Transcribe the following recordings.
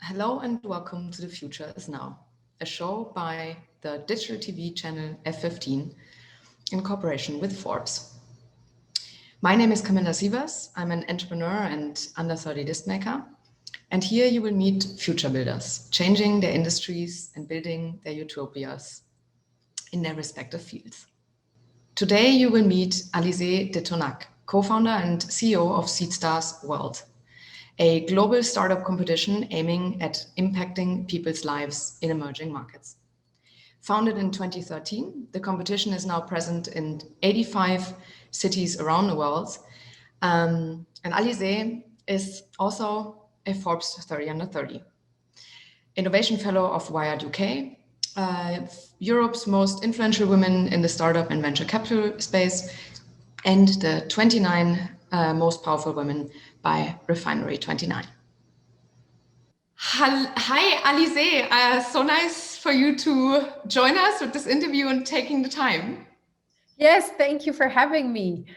Hello and welcome to The Future is Now, a show by the digital TV channel F15 in cooperation with Forbes. My name is Camilla Sievers. I'm an entrepreneur and under 30 list maker. And here you will meet future builders, changing their industries and building their utopias in their respective fields. Today you will meet Alisée de Tonnac, co-founder and CEO of Seedstars World, a global startup competition aiming at impacting people's lives in emerging markets. Founded in 2013, the competition is now present in 85 cities around the world. And Alisée is also a Forbes 30 under 30, Innovation Fellow of Wired UK, Europe's most influential women in the startup and venture capital space, and the 29 most powerful women by Refinery 29. Hi, Alisée. So nice for you to join us with this interview and taking the time. Yes, thank you for having me.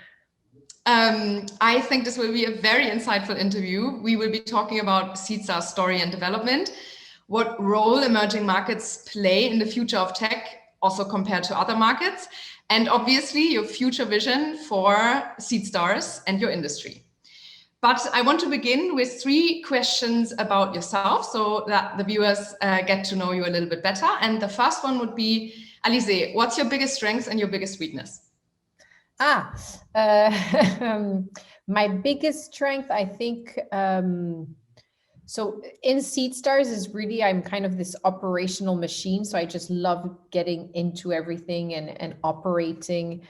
I think this will be a very insightful interview. We will be talking about Seedstars' story and development, what role emerging markets play in the future of tech, also compared to other markets, and obviously your future vision for Seedstars and your industry. But I want to begin with 3 questions about yourself so that the viewers get to know you a little bit better. And the first one would be, Alisée, what's your biggest strength and your biggest weakness? My biggest strength, I think, so in Seedstars is really, I'm kind of this operational machine. So I just love getting into everything and operating,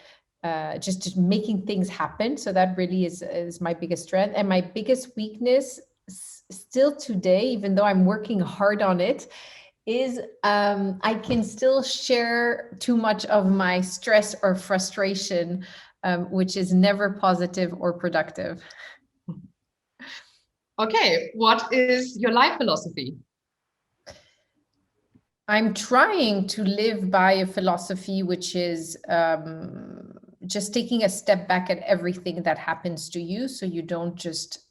just making things happen. So that really is my biggest strength. And my biggest weakness still today, even though I'm working hard on it, is I can still share too much of my stress or frustration, which is never positive or productive. Okay, what is your life philosophy? I'm trying to live by a philosophy which is just taking a step back at everything that happens to you, so you don't just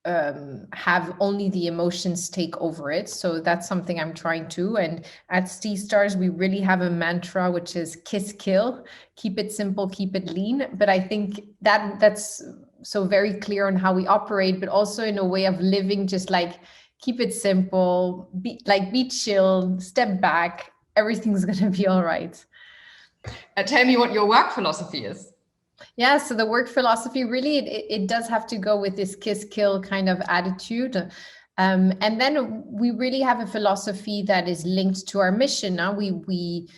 have only the emotions take over it. So that's something I'm trying to. And at Seedstars, we really have a mantra, which is kiss, kill, keep it simple, keep it lean. But I think that's so very clear on how we operate, but also in a way of living, just like keep it simple, be chill, step back, everything's going to be all right. Tell me what your work philosophy is. Yeah, so the work philosophy really, it does have to go with this kiss kill kind of attitude. And then we really have a philosophy that is linked to our mission. Now we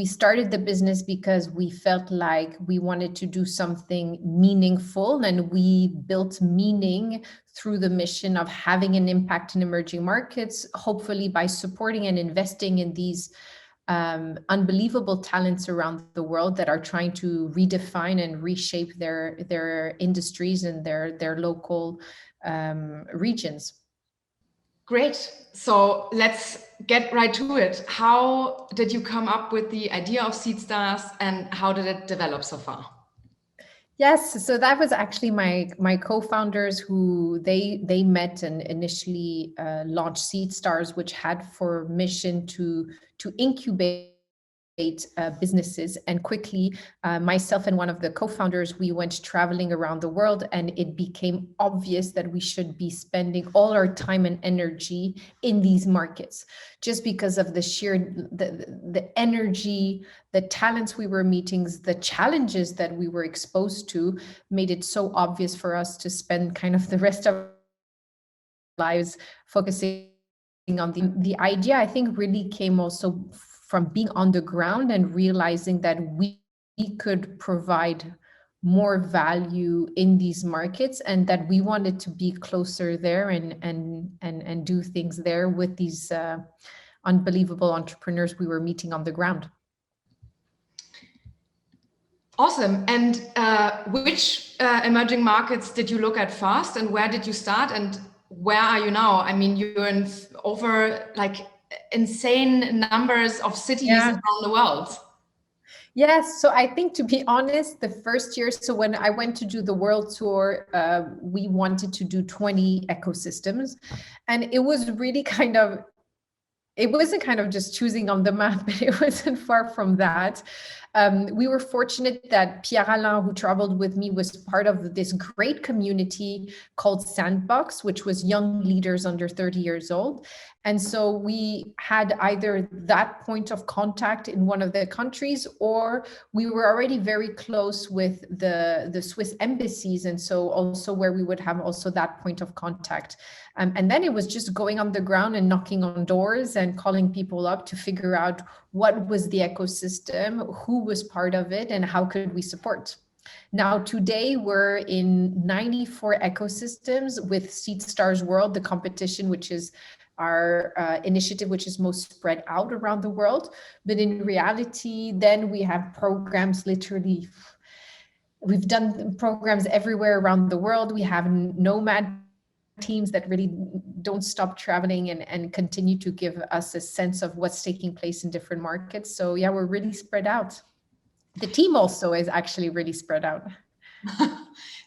started the business because we felt like we wanted to do something meaningful, and we built meaning through the mission of having an impact in emerging markets, hopefully by supporting and investing in these unbelievable talents around the world that are trying to redefine and reshape their industries and their local regions. Great. So let's get right to it. How did you come up with the idea of Seedstars and how did it develop so far? Yes, so that was actually my co-founders who they met and initially launched Seedstars, which had for mission to incubate businesses. And quickly, myself and one of the co-founders, we went traveling around the world, and it became obvious that we should be spending all our time and energy in these markets, just because of the sheer the energy, the talents we were meeting, the challenges that we were exposed to, made it so obvious for us to spend kind of the rest of our lives focusing on the idea. I think really came also from being on the ground and realizing that we could provide more value in these markets, and that we wanted to be closer there and do things there with these unbelievable entrepreneurs we were meeting on the ground. Awesome. And which emerging markets did you look at first, and where did you start, and where are you now? I mean, you're in over like insane numbers of cities around the world. Yes, so I think, to be honest, the first year, so when I went to do the world tour, we wanted to do 20 ecosystems, and it was really it wasn't kind of just choosing on the map, but it wasn't far from that. We were fortunate that Pierre Alain, who traveled with me, was part of this great community called Sandbox, which was young leaders under 30 years old. And so we had either that point of contact in one of the countries, or we were already very close with the Swiss embassies. And so also where we would have also that point of contact. And then it was just going on the ground and knocking on doors and calling people up to figure out what was the ecosystem, who was part of it, and how could we support. Now, today we're in 94 ecosystems with Seedstars World, the competition, which is our initiative, which is most spread out around the world. But in reality, then we have programs literally, we've done programs everywhere around the world. We have nomad teams that really don't stop traveling and continue to give us a sense of what's taking place in different markets. So yeah, we're really spread out. The team also is actually really spread out.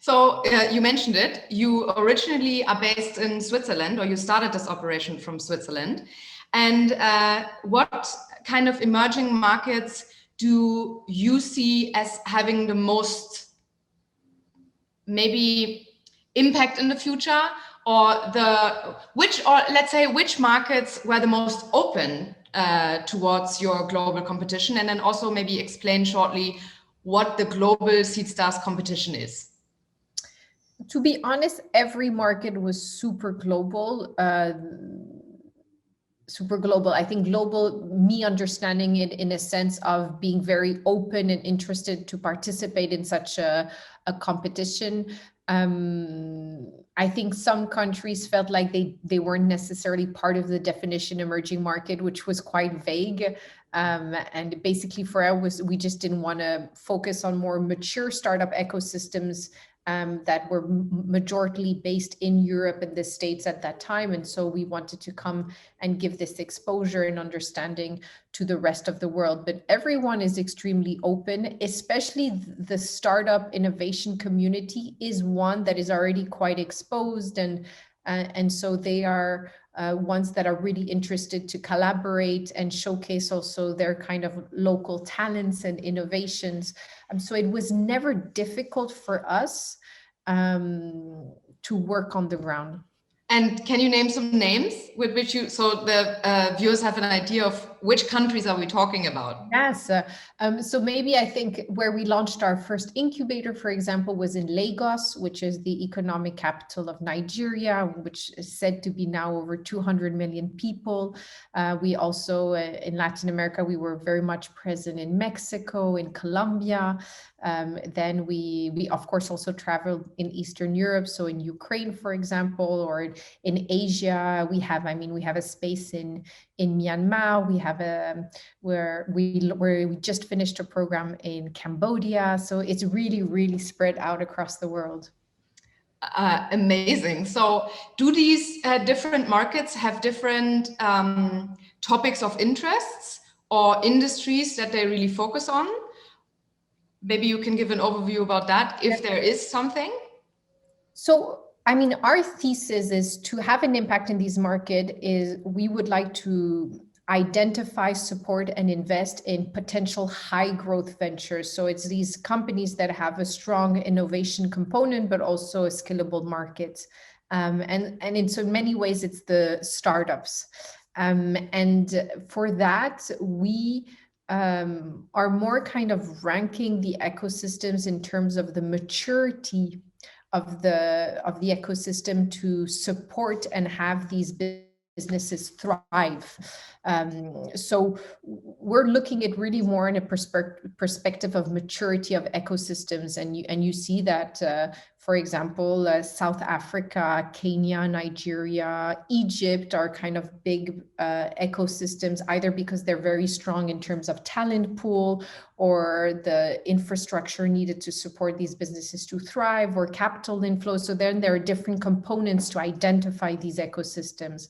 So you mentioned it. You originally are based in Switzerland, or you started this operation from Switzerland. And what kind of emerging markets do you see as having the most maybe impact in the future, or let's say which markets were the most open towards your global competition? And then also maybe explain shortly what the global Seedstars competition is. To be honest, every market was super global. I think global, me understanding it in a sense of being very open and interested to participate in such a competition. I think some countries felt like they weren't necessarily part of the definition emerging market, which was quite vague. And basically for us, we just didn't want to focus on more mature startup ecosystems that were majority based in Europe and the States at that time. And so we wanted to come and give this exposure and understanding to the rest of the world. But everyone is extremely open, especially the startup innovation community is one that is already quite exposed. And so they are ones that are really interested to collaborate and showcase also their kind of local talents and innovations. So it was never difficult for us to work on the ground. And can you name some names with which so the viewers have an idea of which countries are we talking about? Yes. So maybe I think where we launched our first incubator, for example, was in Lagos, which is the economic capital of Nigeria, which is said to be now over 200 million people. We also, in Latin America, we were very much present in Mexico, in Colombia. Then we of course also traveled in Eastern Europe, so in Ukraine, for example, or in Asia. We have a space in Myanmar. We have where we just finished a program in Cambodia. So it's really spread out across the world. Amazing. So do these different markets have different topics of interests or industries that they really focus on? Maybe you can give an overview about that, if there is something. So, our thesis is to have an impact in these markets is we would like to identify, support, and invest in potential high growth ventures. So it's these companies that have a strong innovation component, but also a scalable market. And in so many ways, it's the startups. And for that, we are more kind of ranking the ecosystems in terms of the maturity of the ecosystem to support and have these businesses thrive. So we're looking at really more in a perspective of maturity of ecosystems, and you see that, for example, South Africa, Kenya, Nigeria, Egypt are kind of big ecosystems, either because they're very strong in terms of talent pool or the infrastructure needed to support these businesses to thrive, or capital inflow. So then there are different components to identify these ecosystems.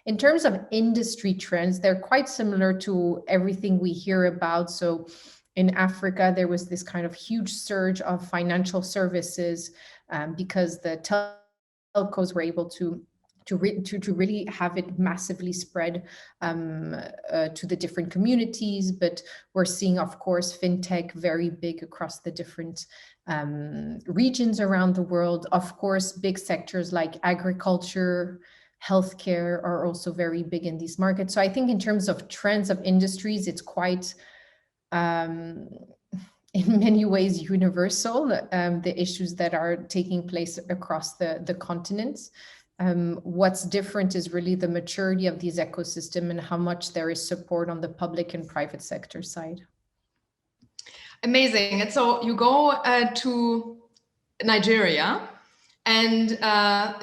In terms of industry trends, they're quite similar to everything we hear about. So In Africa, there was this kind of huge surge of financial services because the telcos were able to really have it massively spread to the different communities. But we're seeing, of course, fintech very big across the different regions around the world. Of course, big sectors like agriculture, healthcare are also very big in these markets. So I think in terms of trends of industries, it's quite in many ways universal, the issues that are taking place across the continents. What's different is really the maturity of these ecosystems and how much there is support on the public and private sector side. Amazing. And so you go to Nigeria and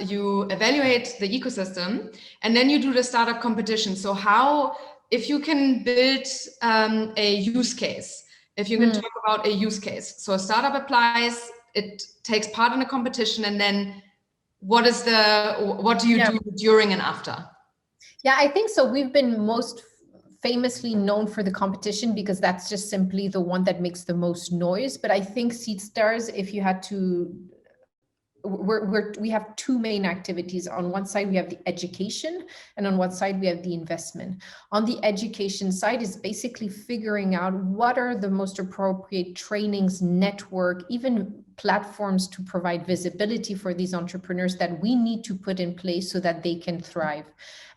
you evaluate the ecosystem, and then you do the startup competition. So how, if you can build a use case, if you can talk about a use case. So a startup applies, it takes part in a competition, and then what do you do during and after? Yeah, I think so. We've been most famously known for the competition because that's just simply the one that makes the most noise. But I think Seedstars, if you had to, we have two main activities. On one side, we have the education, and on one side, we have the investment. On the education side is basically figuring out what are the most appropriate trainings, network, even platforms to provide visibility for these entrepreneurs that we need to put in place so that they can thrive.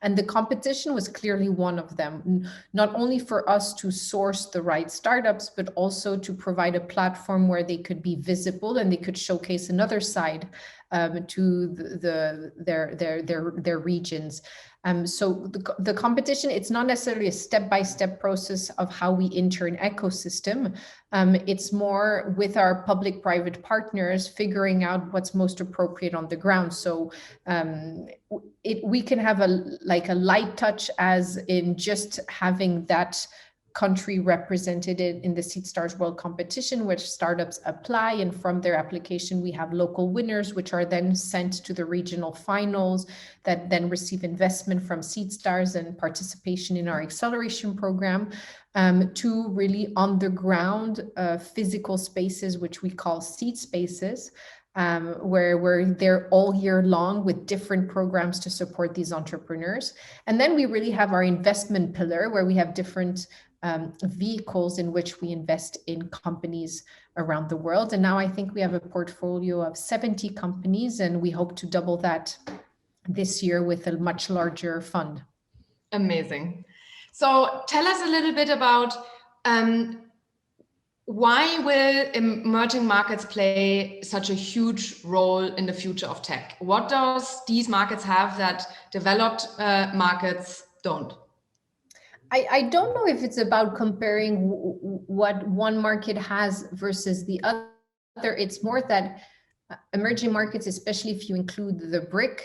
And the competition was clearly one of them, not only for us to source the right startups, but also to provide a platform where they could be visible and they could showcase another side to their regions. So the competition, it's not necessarily a step-by-step process of how we enter an ecosystem. It's more with our public-private partners figuring out what's most appropriate on the ground. So we can have a light touch, as in just having that country represented in the Seedstars World Competition, which startups apply, and from their application we have local winners, which are then sent to the regional finals that then receive investment from Seedstars and participation in our acceleration program, to really on the ground physical spaces, which we call Seedspaces, where we're there all year long with different programs to support these entrepreneurs. And then we really have our investment pillar, where we have different vehicles in which we invest in companies around the world. And now I think we have a portfolio of 70 companies, and we hope to double that this year with a much larger fund. Amazing. So tell us a little bit about why will emerging markets play such a huge role in the future of tech? What does these markets have that developed markets don't? I don't know if it's about comparing what one market has versus the other. It's more that emerging markets, especially if you include the BRIC,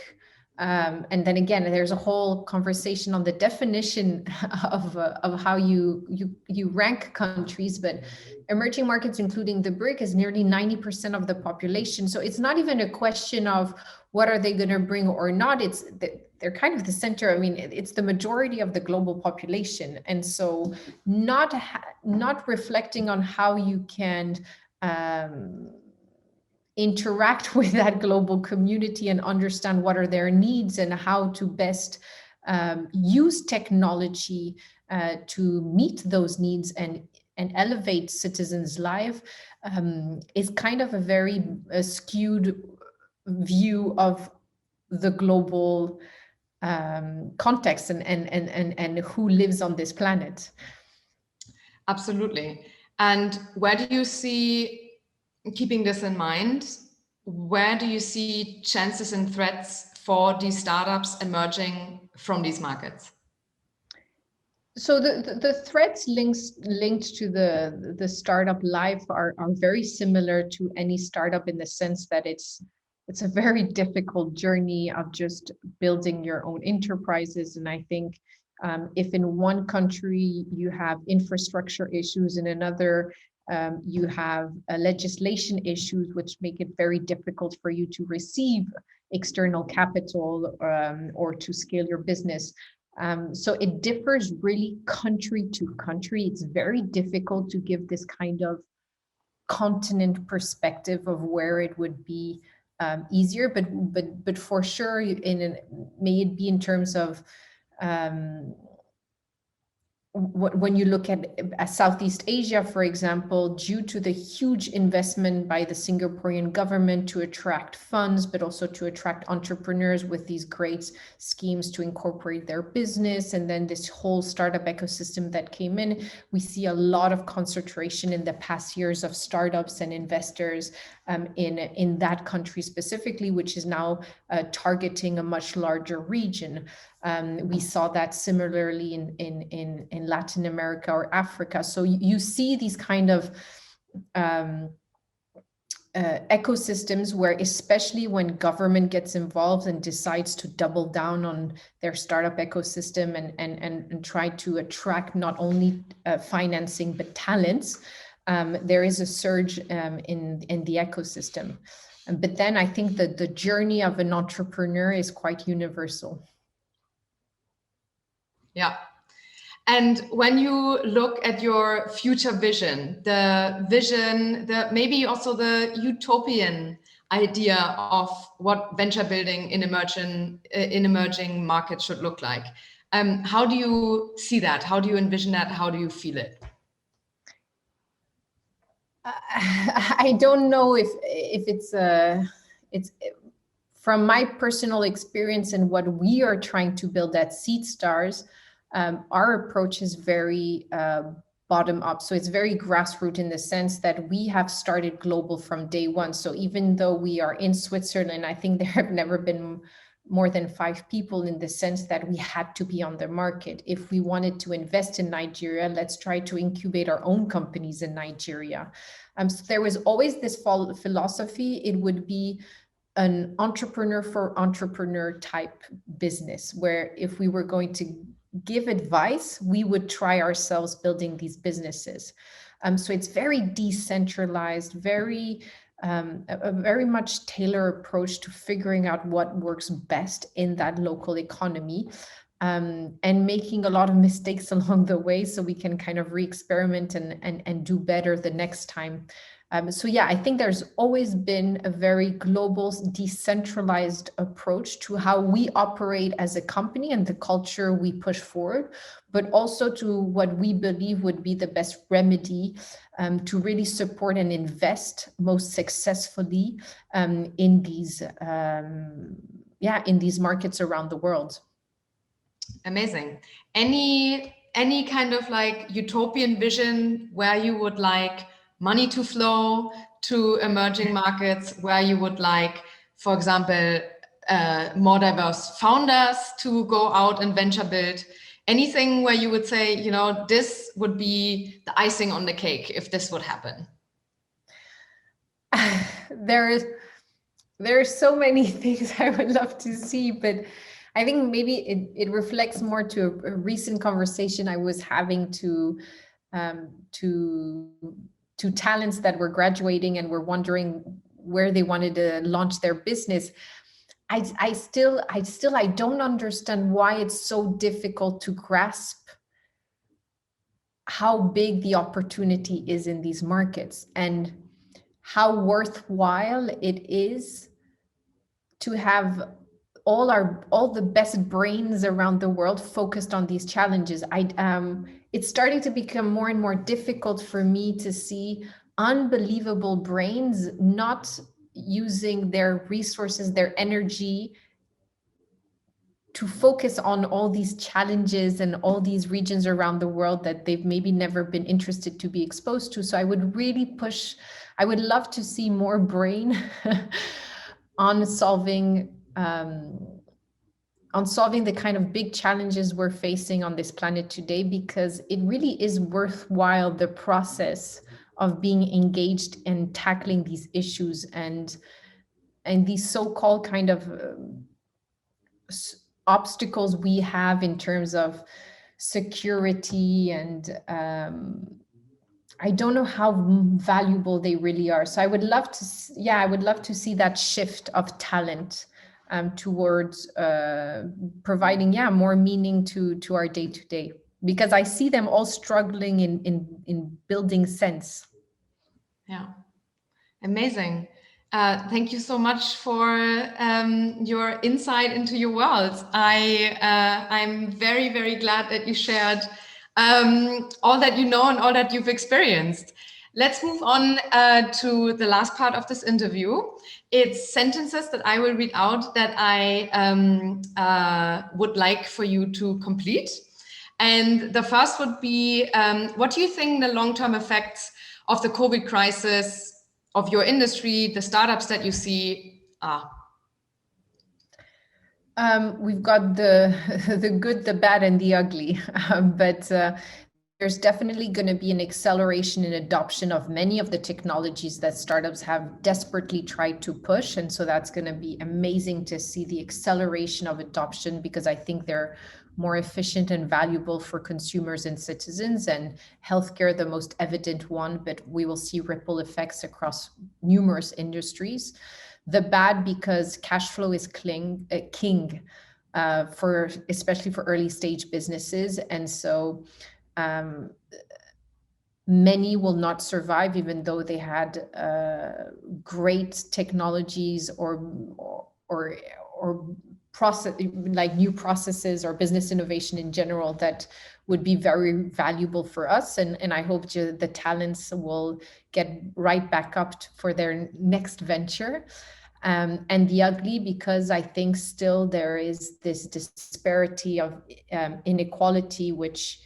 and then again, there's a whole conversation on the definition of how you rank countries, but emerging markets, including the BRIC, is nearly 90% of the population. So it's not even a question of what are they going to bring or not. It's they're kind of the center. I mean, it's the majority of the global population, and so not reflecting on how you can interact with that global community and understand what are their needs and how to best use technology to meet those needs and elevate citizens' life is kind of a very skewed view of the global context and who lives on this planet. Absolutely. And where do you see, keeping this in mind, where do you see chances and threats for these startups emerging from these markets? So the threats linked to the startup life are very similar to any startup, in the sense that it's a very difficult journey of just building your own enterprises. And I think if in one country you have infrastructure issues, in another you have legislation issues, which make it very difficult for you to receive external capital or to scale your business. So it differs really country to country. It's very difficult to give this kind of continent perspective of where it would be easier, but for sure, may it be in terms of when you look at Southeast Asia, for example, due to the huge investment by the Singaporean government to attract funds, but also to attract entrepreneurs with these great schemes to incorporate their business, and then this whole startup ecosystem that came in, we see a lot of concentration in the past years of startups and investors in that country specifically, which is now targeting a much larger region. We saw that similarly in Latin America or Africa. So you see these kind of ecosystems where, especially when government gets involved and decides to double down on their startup ecosystem and try to attract not only financing but talents, there is a surge in the ecosystem. But then I think that the journey of an entrepreneur is quite universal. Yeah. And when you look at your future vision, maybe also the utopian idea of what venture building in emerging markets should look like, how do you see that? How do you envision that? How do you feel it? I don't know if it's from my personal experience and what we are trying to build at Seedstars. Our approach is very bottom up. So it's very grassroots in the sense that we have started global from day one. So even though we are in Switzerland, I think there have never been more than 5 people, in the sense that we had to be on the market. If we wanted to invest in Nigeria, let's try to incubate our own companies in Nigeria. So there was always this philosophy. It would be an entrepreneur for entrepreneur type business, where if we were going to give advice, we would try ourselves building these businesses. So it's very decentralized, a very much tailored approach to figuring out what works best in that local economy, and making a lot of mistakes along the way so we can kind of re-experiment and do better the next time. So yeah, I think there's always been a very global, decentralized approach to how we operate as a company and the culture we push forward, but also to what we believe would be the best remedy to really support and invest most successfully in these markets around the world. Amazing. Any kind of like utopian vision where you would like money to flow to emerging markets, where you would like, for example, more diverse founders to go out and venture build? Anything where you would say, this would be the icing on the cake if this would happen? There are so many things I would love to see, but I think maybe it reflects more to a recent conversation I was having to talents that were graduating and were wondering where they wanted to launch their business. I still don't understand why it's so difficult to grasp how big the opportunity is in these markets and how worthwhile it is to have all the best brains around the world focused on these challenges. It's starting to become more and more difficult for me to see unbelievable brains not using their resources, their energy to focus on all these challenges and all these regions around the world that they've maybe never been interested to be exposed to. So I would love to see more brain on solving the kind of big challenges we're facing on this planet today, because it really is worthwhile, the process of being engaged and tackling these issues and these so-called kind of obstacles we have in terms of security, and I don't know how valuable they really are. So I would love to see that shift of talent towards providing, more meaning to our day-to-day, because I see them all struggling in building sense. Yeah, amazing. Thank you so much for your insight into your world. I'm very, very glad that you shared all that you know and all that you've experienced. Let's move on to the last part of this interview. It's sentences that I will read out that I would like for you to complete. And the first would be, what do you think the long-term effects of the COVID crisis of your industry, the startups that you see are? We've got the good, the bad, and the ugly, but there's definitely going to be an acceleration in adoption of many of the technologies that startups have desperately tried to push. And so that's going to be amazing to see the acceleration of adoption, because I think they're more efficient and valuable for consumers and citizens, and healthcare, the most evident one, but we will see ripple effects across numerous industries. The bad, because cash flow is king for especially for early stage businesses. And so many will not survive, even though they had great technologies or process, like new processes or business innovation in general, that would be very valuable for us. And I hope the talents will get right back up for their next venture. And the ugly, because I think still there is this disparity of inequality, which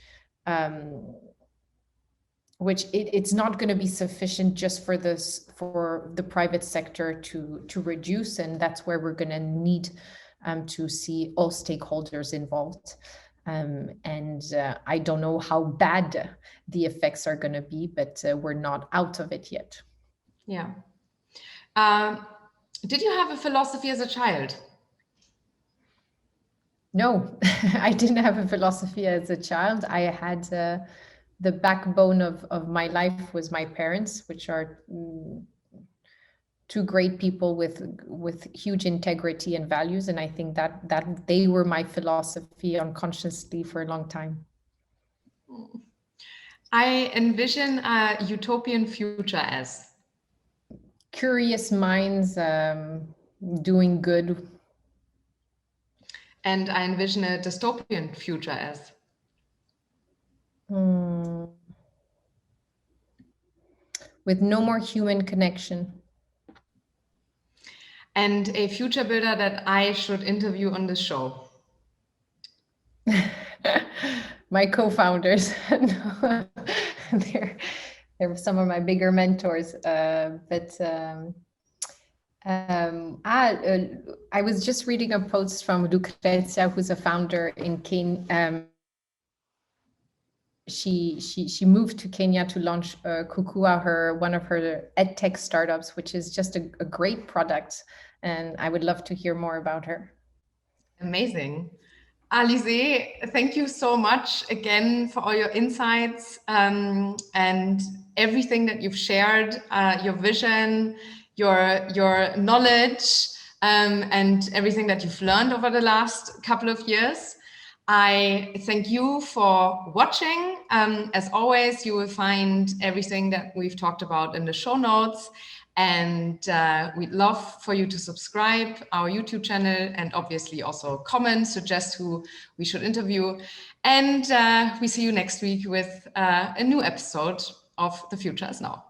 it's not going to be sufficient just for the private sector to reduce, and that's where we're going to need to see all stakeholders involved. And I don't know how bad the effects are going to be, but we're not out of it yet. Yeah. Did you have a philosophy as a child? No, I didn't have a philosophy as a child. I had the backbone of my life was my parents, which are two great people with huge integrity and values. And I think that they were my philosophy unconsciously for a long time. I envision a utopian future as curious minds doing good. And I envision a dystopian future as with no more human connection. And a future builder that I should interview on this show. My co-founders. They're some of my bigger mentors. I was just reading a post from Lucrezia, who's a founder in Kenya. She moved to Kenya to launch Kukua, one of her edtech startups, which is just a great product. And I would love to hear more about her. Amazing. Alisée, thank you so much again for all your insights and everything that you've shared, your vision, your knowledge, and everything that you've learned over the last couple of years. I thank you for watching. As always, you will find everything that we've talked about in the show notes. And we'd love for you to subscribe our YouTube channel and obviously also comment, suggest who we should interview. And we see you next week with a new episode of The Future Is Now.